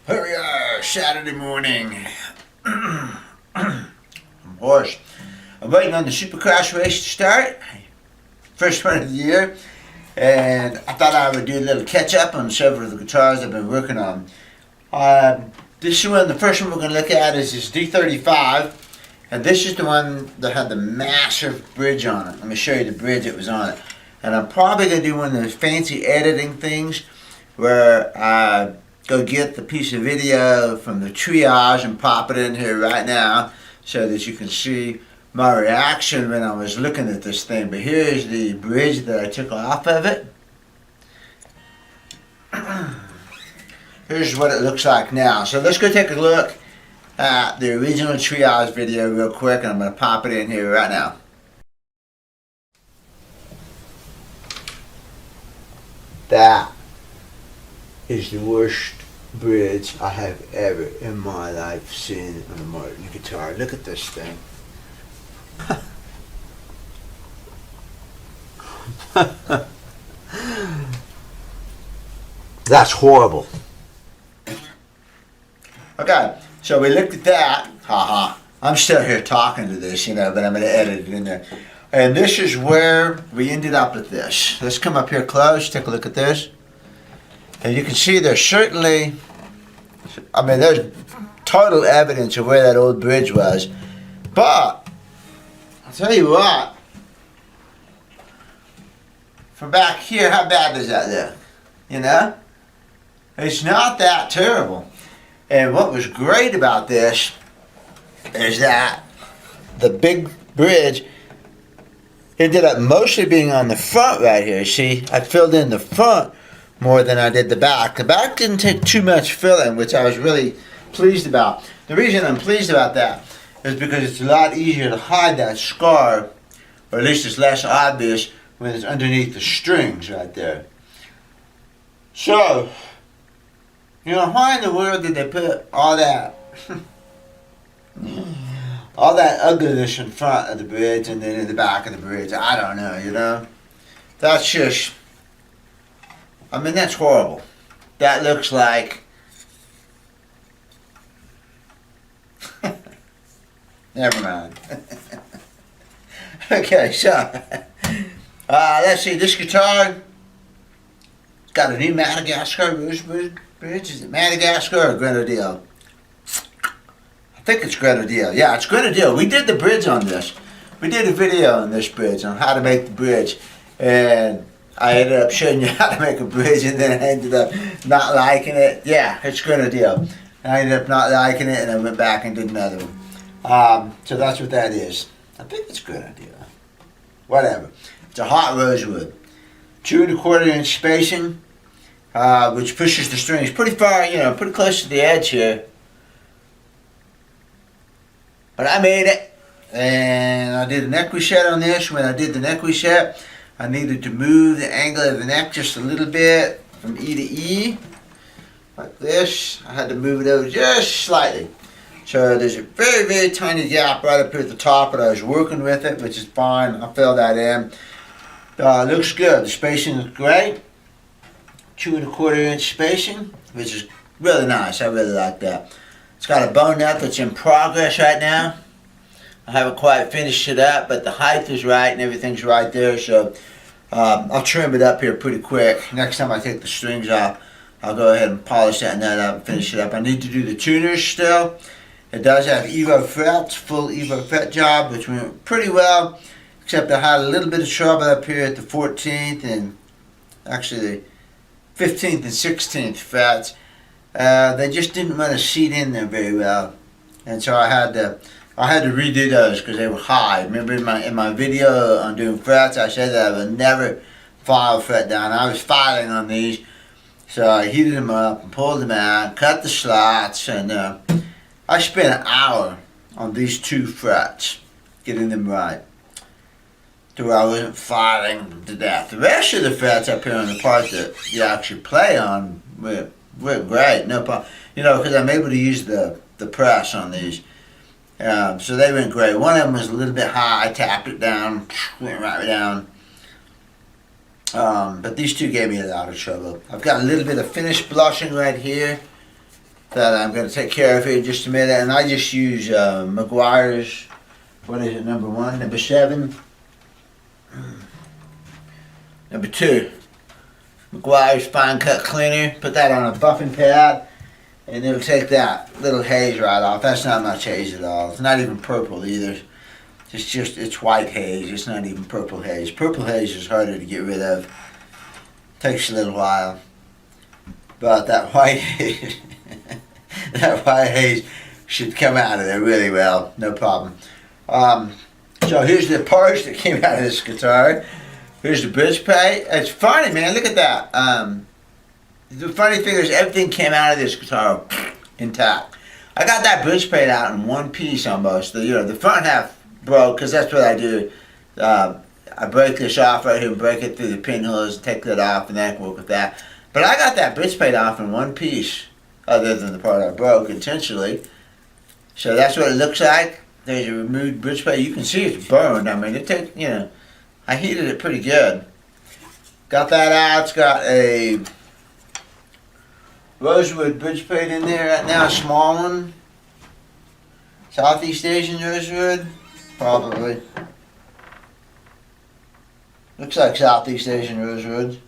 Here we are, Saturday morning. I'm hoarse. I'm waiting on the Supercross race to start. First one of the year. And I thought I would do a little catch up on several of the guitars I've been working on. This one, the first one we're going to look at is this D-35. And this is the one that had the massive bridge on it. Let me show you the bridge that was on it. And I'm probably going to do one of those fancy editing things where I go get the piece of video from the triage and pop it in here right now so that you can see my reaction when I was looking at this thing. But here's the bridge that I took off of it. Here's what it looks like now. So let's go take a look at the original triage video real quick, and I'm going to pop it in here right now. That is the worst bridge I have ever in my life seen on a Martin guitar. Look at this thing. That's horrible. Okay, so we looked at that. Haha. I'm still here talking to this, but I'm going to edit it in there. And this is where we ended up with this. Let's come up here close, take a look at this. And you can see there's certainly, there's total evidence of where that old bridge was. But, I'll tell you what, from back here, how bad does that look? It's not that terrible. And what was great about this is that the big bridge ended up mostly being on the front right here. See, I filled in the front more than I did the back. The back didn't take too much filling, which I was really pleased about. The reason I'm pleased about that is because it's a lot easier to hide that scar, or at least it's less obvious when it's underneath the strings right there. So, why in the world did they put all that all that ugliness in front of the bridge and then in the back of the bridge? I don't know, That's just, that's horrible. That looks like, never mind. Okay, so, let's see, this guitar got a new Madagascar bridge. Is it Madagascar or Grenadille? I think it's Grenadille. Yeah, it's Grenadille. We did the bridge on this. We did a video on this bridge, on how to make the bridge. And I ended up showing you how to make a bridge, and then I ended up not liking it. Yeah, it's Grenadille. I ended up not liking it, and I went back and did another one. So that's what that is. I think it's Grenadille. Whatever. It's a hot rosewood. 2 1/4 inch spacing, which pushes the strings pretty far, pretty close to the edge here. But I made it, and I did a neck reset on this. When I did the neck reset, I needed to move the angle of the neck just a little bit from E to E, like this. I had to move it over just slightly. So there's a very, very tiny gap right up here at the top, but I was working with it, which is fine. I filled that in. Looks good. The spacing is great. 2 1/4 inch spacing, which is really nice. I really like that. It's got a bone nut that's in progress right now. I haven't quite finished it up, but the height is right and everything's right there. So I'll trim it up here pretty quick. Next time I take the strings off, I'll go ahead and polish that nut up and finish it up. I need to do the tuners still. It does have Evo frets, full Evo fret job, which went pretty well. Except I had a little bit of trouble up here at the 14th and actually the 15th and 16th frets. They just didn't want to seat in there very well, and so I had to redo those because they were high. Remember in my video on doing frets, I said that I would never file a fret down. I was filing on these, so I heated them up and pulled them out, cut the slots, and I spent an hour on these 2 frets, getting them right, to where I wasn't filing them to death. The rest of the frets up here on the part that you actually play on were great, no problem. Because I'm able to use the press on these. So they went great. One of them was a little bit high. I tapped it down, went right down. But these two gave me a lot of trouble. I've got a little bit of finish blushing right here. that I'm going to take care of here in just a minute. And I just use McGuire's, what is it, number 1, number 7, number 2. McGuire's Fine Cut Cleaner. Put that on a buffing pad, and it'll take that little haze right off. That's not much haze at all. It's not even purple either. It's white haze. It's not even purple haze. Purple haze is harder to get rid of. Takes a little while. But that white haze, that white haze should come out of there really well. No problem. So here's the parts that came out of this guitar. Here's the bridge plate. It's funny, man. Look at that. The funny thing is everything came out of this guitar intact. I got that bridge plate out in one piece almost. The front half broke, because that's what I do. I break this off right here, break it through the pinholes, take that off, and then I can work with that. But I got that bridge plate off in one piece, other than the part I broke intentionally. So that's what it looks like. There's a removed bridge plate. You can see it's burned. I mean, I heated it pretty good. Got that out. It's got a rosewood bridge plate in there right now, a small one. Southeast Asian rosewood. Probably. Looks like Southeast Asian rosewood.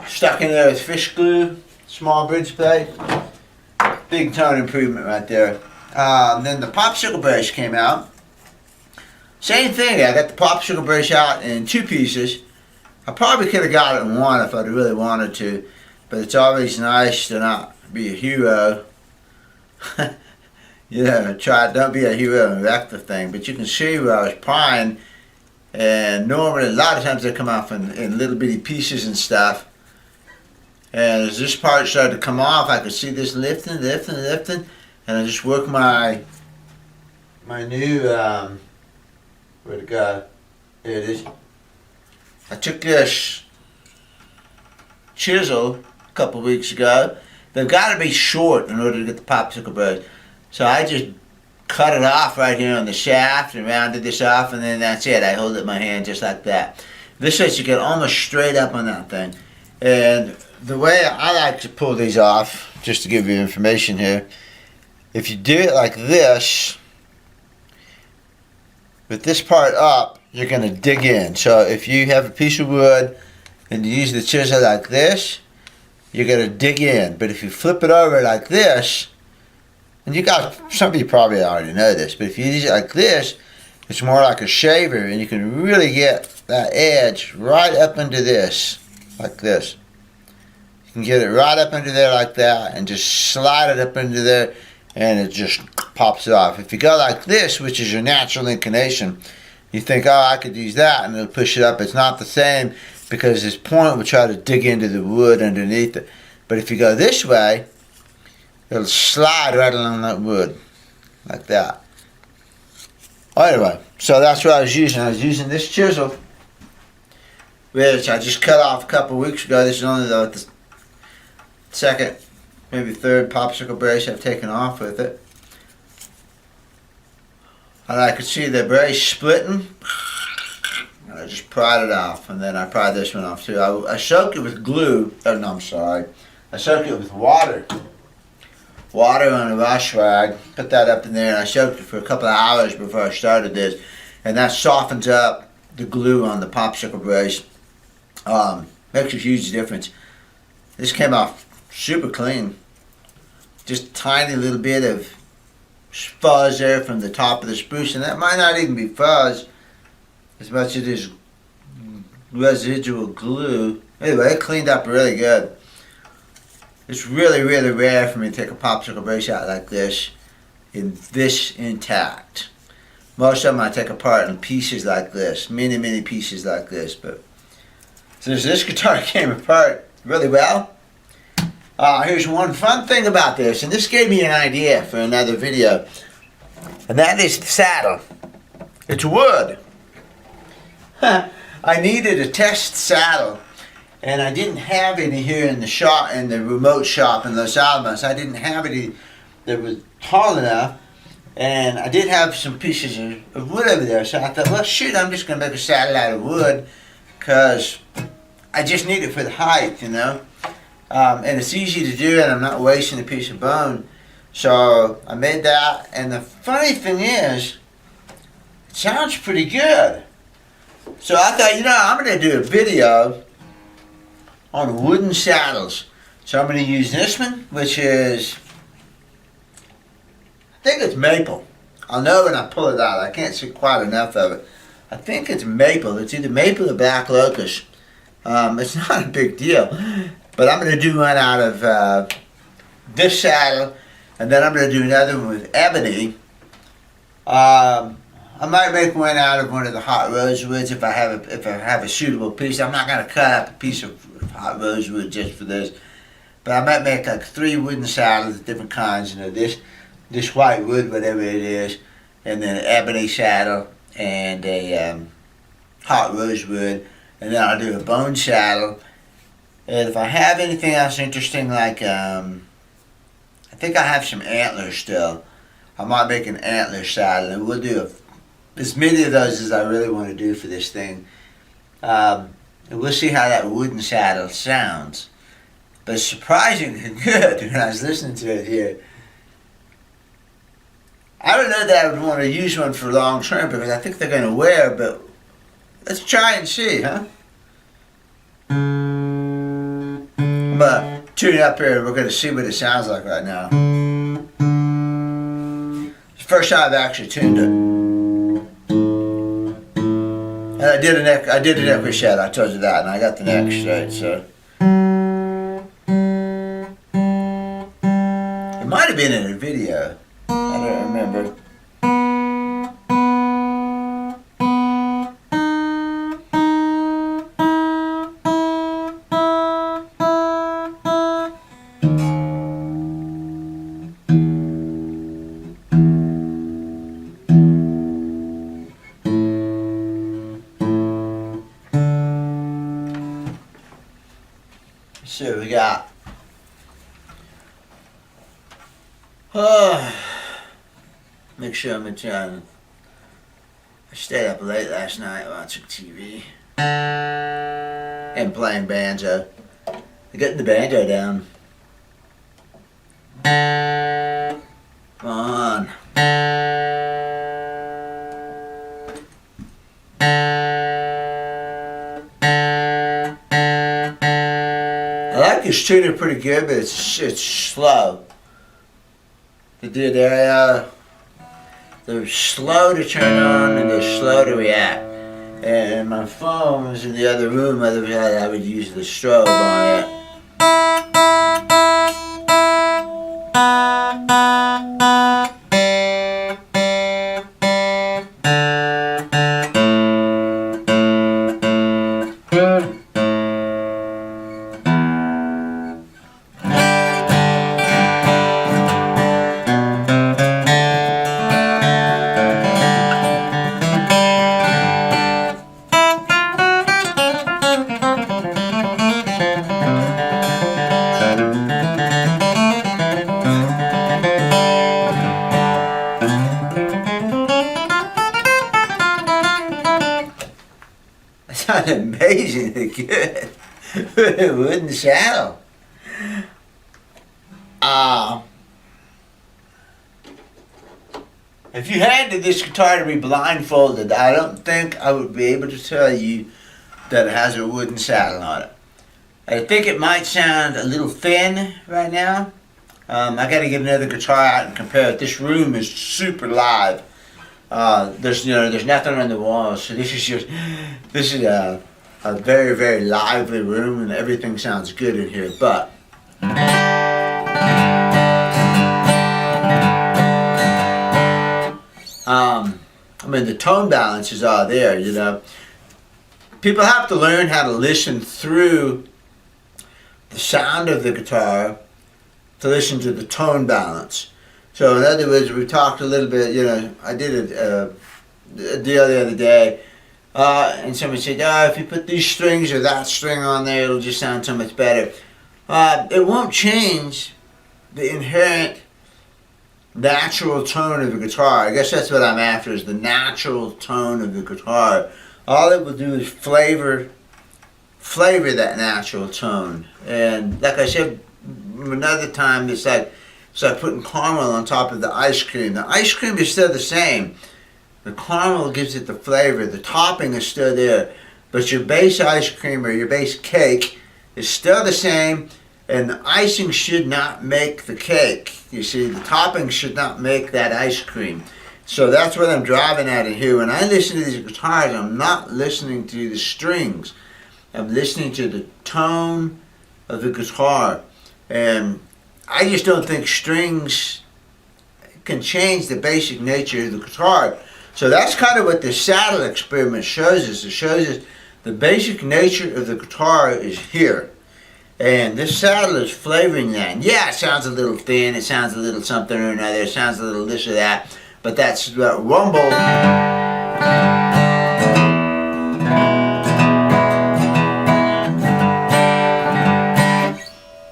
Stuck in there with fish glue. Small bridge plate. Big tone improvement right there. Then the popsicle brush came out. Same thing. I got the popsicle brush out in 2 pieces. I probably could have got it in 1 if I'd really wanted to. But it's always nice to not be a hero. Don't be a hero and wreck the thing. But you can see where I was prying, and normally a lot of times they come off in little bitty pieces and stuff. And as this part started to come off, I could see this lifting, and I just worked my new where'd it go? There it is. I took this chisel a couple weeks ago. They've got to be short in order to get the popsicle brush. So I just cut it off right here on the shaft and rounded this off, and then that's it. I hold it in my hand just like that. This way you get almost straight up on that thing. And the way I like to pull these off, just to give you information here, if you do it like this, with this part up, you're going to dig in. So if you have a piece of wood and you use the chisel like this, you're going to dig in. But if you flip it over like this, and some of you probably already know this, but if you use it like this, it's more like a shaver, and you can really get that edge right up into this, like this. You can get it right up into there like that, and just slide it up into there, and it just pops it off. If you go like this, which is your natural inclination, you think, oh, I could use that, and it'll push it up. It's not the same, because this point will try to dig into the wood underneath it. But if you go this way, it'll slide right along that wood, like that. Anyway, so that's what I was using. I was using this chisel, which I just cut off a couple weeks ago. This is only the second, maybe third popsicle brace I've taken off with it. And I could see the brace splitting. And I just pried it off, and then I pried this one off too. I soaked it with glue. Oh no, I'm sorry. I soaked it with water. Water on a wash rag. Put that up in there, and I soaked it for a couple of hours before I started this. And that softens up the glue on the popsicle brace. Makes a huge difference. This came off super clean. Just a tiny little bit of fuzz there from the top of the spruce, and that might not even be fuzz as much as it is residual glue. Anyway, it cleaned up really good. It's really, really rare for me to take a popsicle brace out like this intact. Most of them I take apart in pieces like this, many pieces like this. But since this guitar came apart really well, here's one fun thing about this, and this gave me an idea for another video, and that is the saddle. It's wood. I needed a test saddle, and I didn't have any here in the shop, in the remote shop in Los Alamos. I didn't have any that was tall enough, and I did have some pieces of wood over there, so I thought, well shoot, I'm just going to make a saddle out of wood, because I just need it for the height, you know. And it's easy to do, and I'm not wasting a piece of bone. So I made that, and the funny thing is, it sounds pretty good. So I thought, I'm going to do a video on wooden saddles. So I'm going to use this one, which is, I think it's maple. I'll know when I pull it out. I can't see quite enough of it. I think it's maple. It's either maple or black locust. It's not a big deal. But I'm going to do one out of this saddle, and then I'm going to do another one with ebony. I might make one out of one of the hot rosewoods if I have a suitable piece. I'm not going to cut up a piece of hot rosewood just for this. But I might make like 3 wooden saddles of different kinds. This white wood, whatever it is, and then an ebony saddle and a hot rosewood, and then I'll do a bone saddle. And if I have anything else interesting, like I think I have some antlers still, I might make an antler saddle, and we'll do as many of those as I really want to do for this thing. And we'll see how that wooden saddle sounds. But it's surprisingly good when I was listening to it here. I don't know that I would want to use one for long term because I think they're going to wear, but let's try and see, huh? I'm going to tune it up here and we're going to see what it sounds like right now. It's the first time I've actually tuned it. And I did a neck reset, I told you that, and I got the neck straight, so. It might have been in a video. I don't remember. So we got make sure I'm enjoying. I stayed up late last night watching TV and playing banjo. Getting the banjo down. Come on. I like this tuner pretty good, but it's slow. They're slow to turn on and they're slow to react. And my phone was in the other room, otherwise I would use the strobe on it. Sounds amazingly good with a wooden saddle. If you handed this guitar to me blindfolded, I don't think I would be able to tell you that it has a wooden saddle on it. I think it might sound a little thin right now. I got to get another guitar out and compare it. This room is super live. There's nothing on the walls, so this is a very, very lively room, and everything sounds good in here. But I mean, the tone balances are there. People have to learn how to listen through the sound of the guitar to listen to the tone balance. So in other words, we talked a little bit, I did a deal the other day, and somebody said, if you put these strings or that string on there, it'll just sound so much better. It won't change the inherent natural tone of the guitar. I guess that's what I'm after, is the natural tone of the guitar. All it will do is flavor flavor that natural tone. And like I said another time, it's like putting caramel on top of the ice cream. The ice cream is still the same. The caramel gives it the flavor. The topping is still there. But your base ice cream or your base cake is still the same, and the icing should not make the cake. You see, the topping should not make that ice cream. So that's what I'm driving at it here. When I listen to these guitars, I'm not listening to the strings. I'm listening to the tone of the guitar. And I just don't think strings can change the basic nature of the guitar. So that's kind of what the saddle experiment shows us. It shows us the basic nature of the guitar is here. And this saddle is flavoring that. And yeah, it sounds a little thin, it sounds a little something or another, it sounds a little this or that, but that's that rumble.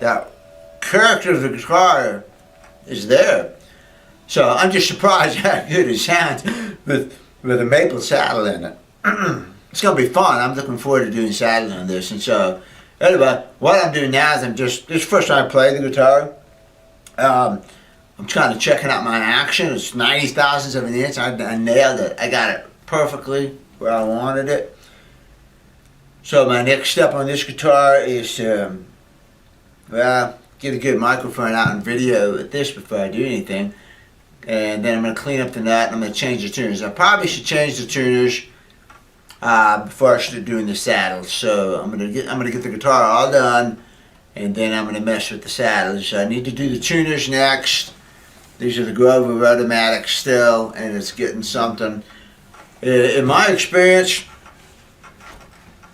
That character of the guitar is there. So I'm just surprised how good it sounds with a maple saddle in it. It's going to be fun. I'm looking forward to doing saddle on this. And so, anyway, what I'm doing now is this is the first time I play the guitar. I'm kind of checking out my action. It's 90 thousandths of an inch. I nailed it. I got it perfectly where I wanted it. So my next step on this guitar is to, get a good microphone out and video with this before I do anything. And then I'm going to clean up the nut and I'm going to change the tuners. I probably should change the tuners before I start doing the saddles. So I'm gonna get the guitar all done, and then I'm gonna mess with the saddles. So I need to do the tuners next. These are the Grover Rotomatics still, and it's getting something. In my experience,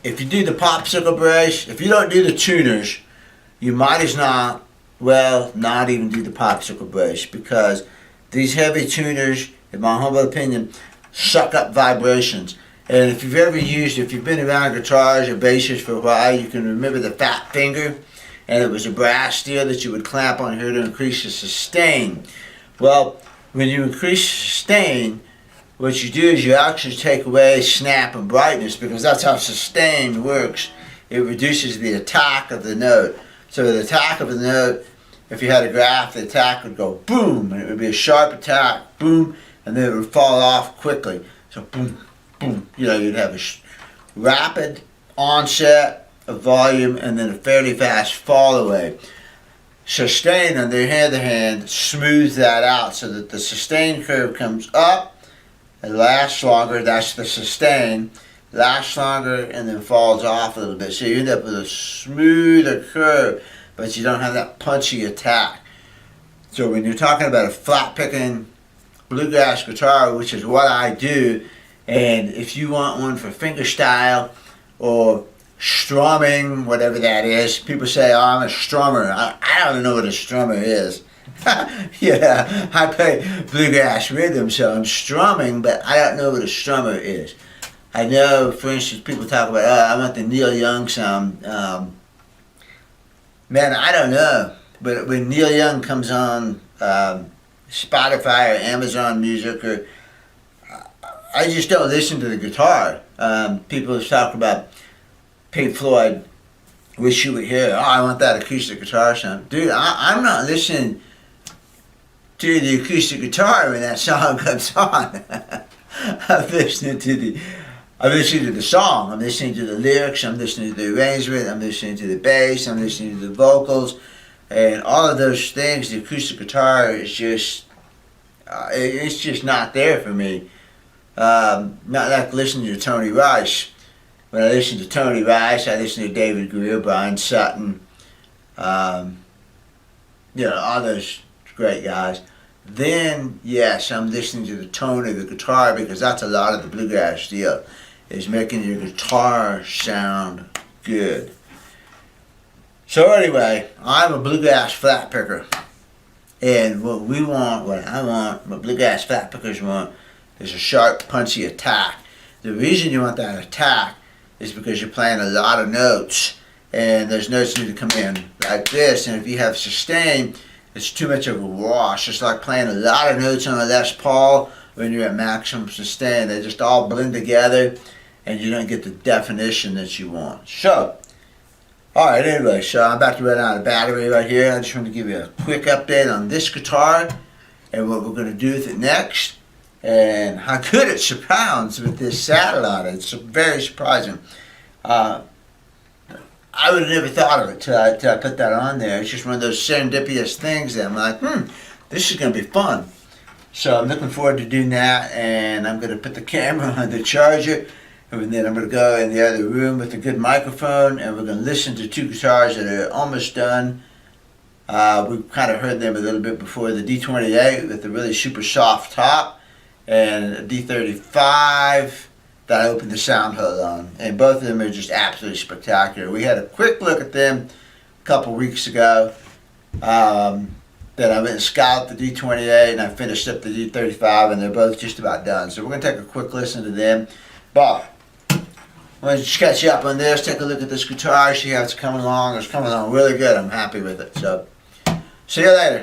if you do the popsicle brace, if you don't do the tuners, you might as well not even do the popsicle brace, because these heavy tuners, in my humble opinion, suck up vibrations. And if you've been around guitars or basses for a while, you can remember the fat finger, and it was a brass steel that you would clamp on here to increase the sustain. Well, when you increase sustain, what you do is you actually take away snap and brightness, because that's how sustain works. It reduces the attack of the note. So the attack of the note, if you had a graph, the attack would go boom, and it would be a sharp attack, boom, and then it would fall off quickly. So boom, boom. You'd have a rapid onset of volume and then a fairly fast fall away. Sustain, on the other hand, smooths that out so that the sustain curve comes up and lasts longer. That's the sustain. Lasts longer and then falls off a little bit. So you end up with a smoother curve, but you don't have that punchy attack. So when you're talking about a flat picking bluegrass guitar, which is what I do, and if you want one for fingerstyle or strumming, whatever that is, people say, oh, I'm a strummer. I don't know what a strummer is. Yeah, I play bluegrass rhythm, so I'm strumming, but I don't know what a strummer is. I know, for instance, people talk about, I want the Neil Young sound. Man, I don't know. But when Neil Young comes on Spotify or Amazon Music, or I just don't listen to the guitar. People talk about Pink Floyd, Wish You Were Here. Oh, I want that acoustic guitar sound. Dude, I'm not listening to the acoustic guitar when that song comes on. I'm listening to the song. I'm listening to the lyrics. I'm listening to the arrangement. I'm listening to the bass. I'm listening to the vocals. And all of those things, the acoustic guitar is just, it's just not there for me. Not like listening to Tony Rice. When I listen to Tony Rice, I listen to David Greer, Brian Sutton, all those great guys. Then, yes, I'm listening to the tone of the guitar, because that's a lot of the bluegrass deal, is making your guitar sound good. So anyway, I'm a bluegrass flat picker. And what I want, what bluegrass flat pickers want, is a sharp, punchy attack. The reason you want that attack is because you're playing a lot of notes, and those notes need to come in like this, and if you have sustain, it's too much of a wash. It's like playing a lot of notes on a Les Paul when you're at maximum sustain. They just all blend together, and you don't get the definition that you want. So, Alright, anyway, so I'm about to run out of battery right here. I just want to give you a quick update on this guitar and what we're going to do with it next, and how good it sounds with this saddle on it. It's very surprising. I would have never thought of it till I put that on there. It's just one of those serendipitous things that I'm like, this is going to be fun. So I'm looking forward to doing that, and I'm going to put the camera on the charger, and then I'm going to go in the other room with a good microphone, and we're going to listen to two guitars that are almost done. We've kind of heard them a little bit before, the D-28 with the really super soft top, and a D-35 that I opened the sound hole on. And both of them are just absolutely spectacular. We had a quick look at them a couple weeks ago. Then I went and scouted the D-28 and I finished up the D-35, and they're both just about done. So we're going to take a quick listen to them. But I want to just catch you up on this, take a look at this guitar, see how it's coming along. It's coming along really good. I'm happy with it. So see you later.